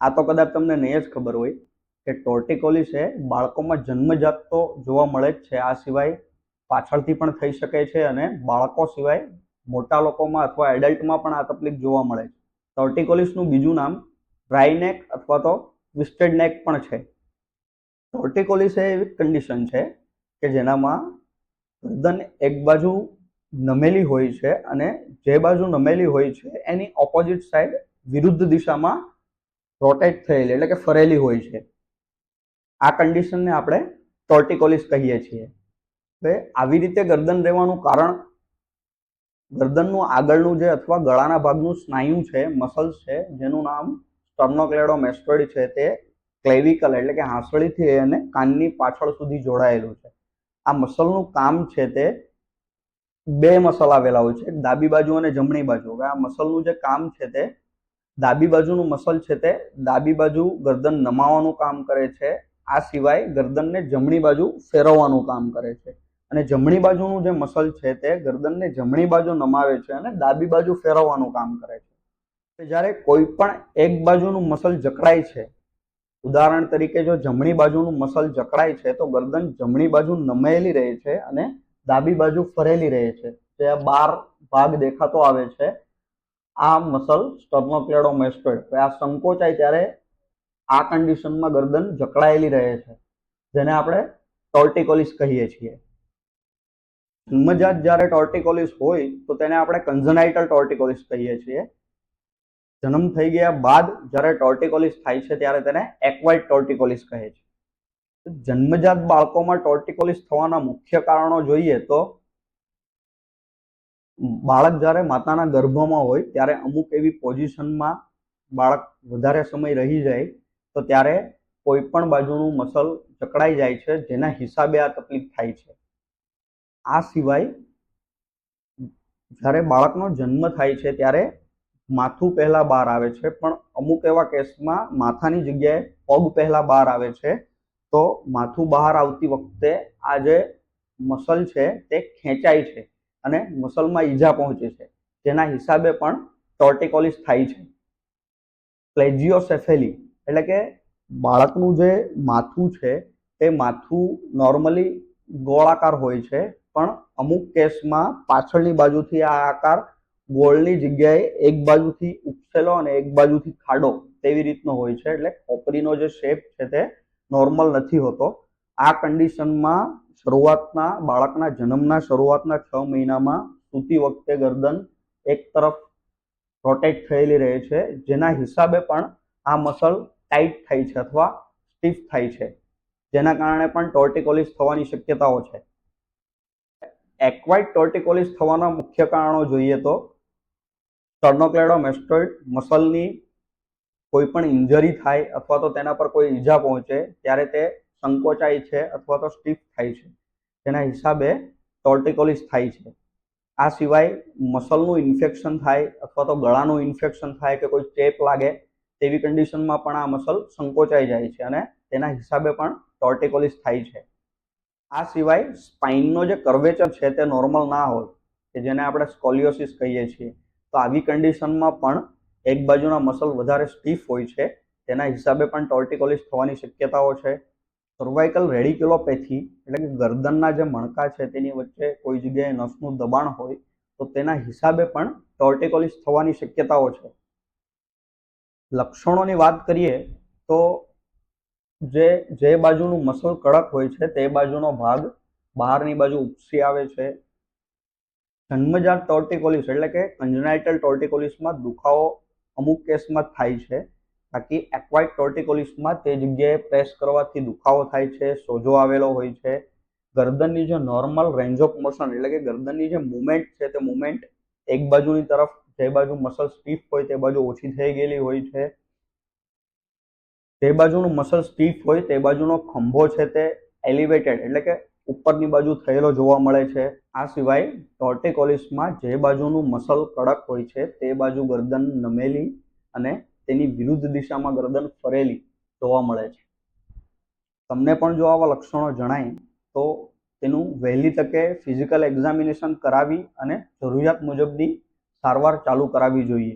આ તો કદાચ તમને નહીં જ ખબર હોય કે ટોર્ટિકોલિસ એ બાળકોમાં જન્મજાત તો જોવા મળે જ છે, આ સિવાય પાછળથી પણ થઈ શકે છે અને બાળકો સિવાય મોટા લોકોમાં અથવા એડલ્ટમાં પણ આ તકલીફ જોવા મળે છે. ટોર્ટિકોલિસનું બીજું નામ ડ્રાય નેક અથવા તો ટ્વિસ્ટેડ નેક પણ છે. ટોર્ટિકોલિસ એ એવી કન્ડિશન છે કે જેનામાં ગરદન એક બાજુ નમેલી હોય છે અને જે બાજુ નમેલી હોય છે એની ઓપોઝિટ સાઈડ વિરુદ્ધ દિશામાં રોટેટ થયેલી એટલે કે ફરેલી હોય છે. આ કન્ડિશનને આપણે ટોર્ટિકોલિસ કહીએ છીએ. હવે આવી રીતે ગરદન રહેવાનું કારણ ગરદનનું આગળનું જે અથવા ગળાના ભાગનું સ્નાયુ છે, મસલ્સ છે, જેનું નામ સ્ટર્નોક્લેડોમેસ્ટોઇડ છે, તે ક્લેવિકલ એટલે કે હાંસળીથી અને કાનની પાછળ સુધી જોડાયેલું છે. આ મસલનું કામ છે તે બે મસલ આવેલા હોય છે, ડાબી બાજુ અને જમણી બાજુ. હવે આ મસલનું જે કામ છે તે ડાબી બાજુનું મસલ છે તે ડાબી બાજુ ગરદન નમાવાનું કામ કરે છે. આ સિવાય ગરદનને જમણી બાજુ ફેરવવાનું કામ કરે છે અને જમણી બાજુનું જે મસલ છે તે ગરદનને જમણી બાજુ નમાવે છે અને ડાબી બાજુ ફેરવવાનું કામ કરે છે. જ્યારે કોઈ પણ એક બાજુનું મસલ જકડાય છે, ઉદાહરણ તરીકે જો જમણી બાજુનું મસલ જકડાય છે તો ગરદન જમણી બાજુ નમેલી રહે છે અને ડાબી બાજુ ફરેલી રહે છે. જે આ 12 ભાગ દેખાતો આવે છે, આ મસલ સ્ટર્નોક્લેડોમેસ્ટોઇડ. આ સંકોચાય ત્યારે આ કન્ડિશનમાં ગરદન જકડાયેલી રહે છે, જેને આપણે ટોર્ટિકોલિસ કહીએ છીએ. જન્મજાત જ્યારે ટોર્ટિકોલિસ હોય તો તેને આપણે કન્જનાઇટલ ટોર્ટિકોલિસ કહીએ છીએ. જન્મ થઈ ગયા બાદ જ્યારે ટોર્ટિકોલિસ થાય છે ત્યારે તેને એક્વાયર્ડ ટોર્ટિકોલિસ કહે છે. જન્મજાત બાળકોમાં ટોર્ટિકોલિસ થવાના મુખ્ય કારણો જોઈએ તો બાળક જ્યારે માતાના ગર્ભમાં હોય ત્યારે અમુક એવી પોઝિશનમાં બાળક વધારે સમય રહી જાય તો ત્યારે કોઈ પણ બાજુનું મસલ જકડાઈ જાય છે, જેના હિસાબે આ તકલીફ થાય છે. આ સિવાય જ્યારે બાળકનો જન્મ થાય છે ત્યારે માથું પહેલા બહાર આવે છે, પણ અમુક એવા કેસમાં માથાની જગ્યાએ પગ પહેલા બહાર આવે છે. તો માથું બહાર આવતી વખતે આ જે મસલ છે તે ખેંચાય છે અને મસલમાં ઈજા પહોંચે છે, જેના હિસાબે પણ ટોર્ટિકોલિસ થાય છે. પ્લેજિયોસેફેલી એટલે કે બાળકનું જે માથું છે તે માથું નોર્મલી ગોળાકાર હોય છે, પણ અમુક કેસમાં પાછળની બાજુથી આ આકાર ગોળની જગ્યાએ એક બાજુથી ઉપસેલો અને એક બાજુથી ખાડો તેવી રીતનો હોય છે. એટલે ખોપરીનો જે શેપ છે તે નોર્મલ નથી હોતો. આ કન્ડિશનમાં શરૂઆતના બાળકના જન્મના શરૂઆતના 6 મહિનામાં સૂતી વખતે ગરદન એક તરફ રોટેટ થયેલી રહે છે, જેના હિસાબે પણ આ મસલ ટાઈટ થાય છે અથવા સ્ટીફ થાય છે, જેના કારણે પણ ટોર્ટિકોલિસ થવાની શક્યતાઓ છે. એક્વાયર્ડ ટોર્ટિકોલિસ થવાના મુખ્ય કારણો જોઈએ તો સ્ટર્નોક્લેડોમેસ્ટોઇડ મસલની કોઈ પણ ઇન્જરી થાય અથવા તો તેના પર કોઈ ઈજા પહોંચે ત્યારે તે સંકોચાય છે અથવા તો સ્ટીફ થાય છે, જેના હિસાબે ટોર્ટિકોલિસ થાય છે. આ સિવાય મસલનું ઇન્ફેક્શન થાય અથવા તો ગળાનું ઇન્ફેક્શન થાય કે કોઈ ચેપ લાગે તેવી કન્ડિશનમાં પણ આ મસલ સંકોચાઈ જાય છે અને તેના હિસાબે પણ ટોર્ટિકોલિસ થાય છે. આ સિવાય સ્પાઇનનો જે કર્વેચર છે તે નોર્મલ ના હોય, કે જેને આપણે સ્કોલિયોસિસ કહીએ છીએ, તો આવી કન્ડિશનમાં પણ એક બાજુના મસલ વધારે સ્ટીફ હોય છે, તેના હિસાબે પણ ટોર્ટિકોલિસ થવાની શક્યતાઓ છે. સર્વાઇકલ રેડિક્યુલોપેથી એટલે કે ગરદનના જે મણકા છે તેની વચ્ચે કોઈ જગ્યાએ નસનું દબાણ હોય તો તેના હિસાબે પણ ટોર્ટિકોલિસ થવાની શક્યતાઓ છે. લક્ષણોની વાત કરીએ તો જે બાજુનું મસલ કડક હોય છે તે બાજુનો ભાગ બહારની બાજુ ઉપસી આવે છે. જન્મજાત ટોર્ટિકોલિસ એટલે કે કન્જનાઇટલ ટોર્ટિકોલિસમાં દુખાવો અમુક કેસમાં થાય છે, બાકી એક્વાયર્ડ ટોર્ટિકોલિસમાં તે જગ્યાએ પ્રેસ કરવાથી દુખાવો થાય છે, સોજો આવેલો હોય છે. ગરદનની જે નોર્મલ રેન્જ ઓફ મોશન એટલે કે ગરદનની જે મુવમેન્ટ છે તે મુવમેન્ટ એક બાજુની તરફ જે બાજુ મસલ સ્ટીફ હોય તે બાજુ ઓછી થઈ ગયેલી હોય છે. જે બાજુનું મસલ સ્ટીફ હોય તે બાજુનો ખંભો છે તે એલિવેટેડ એટલે કે ઉપરની બાજુ થયેલો જોવા મળે છે. આ સિવાય ટોર્ટિકોલિસમાં જે બાજુનું મસલ કડક હોય છે તે બાજુ ગરદન નમેલી અને તેની વિરુદ્ધ દિશામાં ગરદન ફરેલી જોવા મળે છે. તમને પણ જો આવા લક્ષણો જણાય તો તેનું વહેલી તકે ફિઝિકલ એક્ઝામિનેશન કરાવી અને જરૂરિયાત મુજબની સારવાર ચાલુ કરાવવી જોઈએ.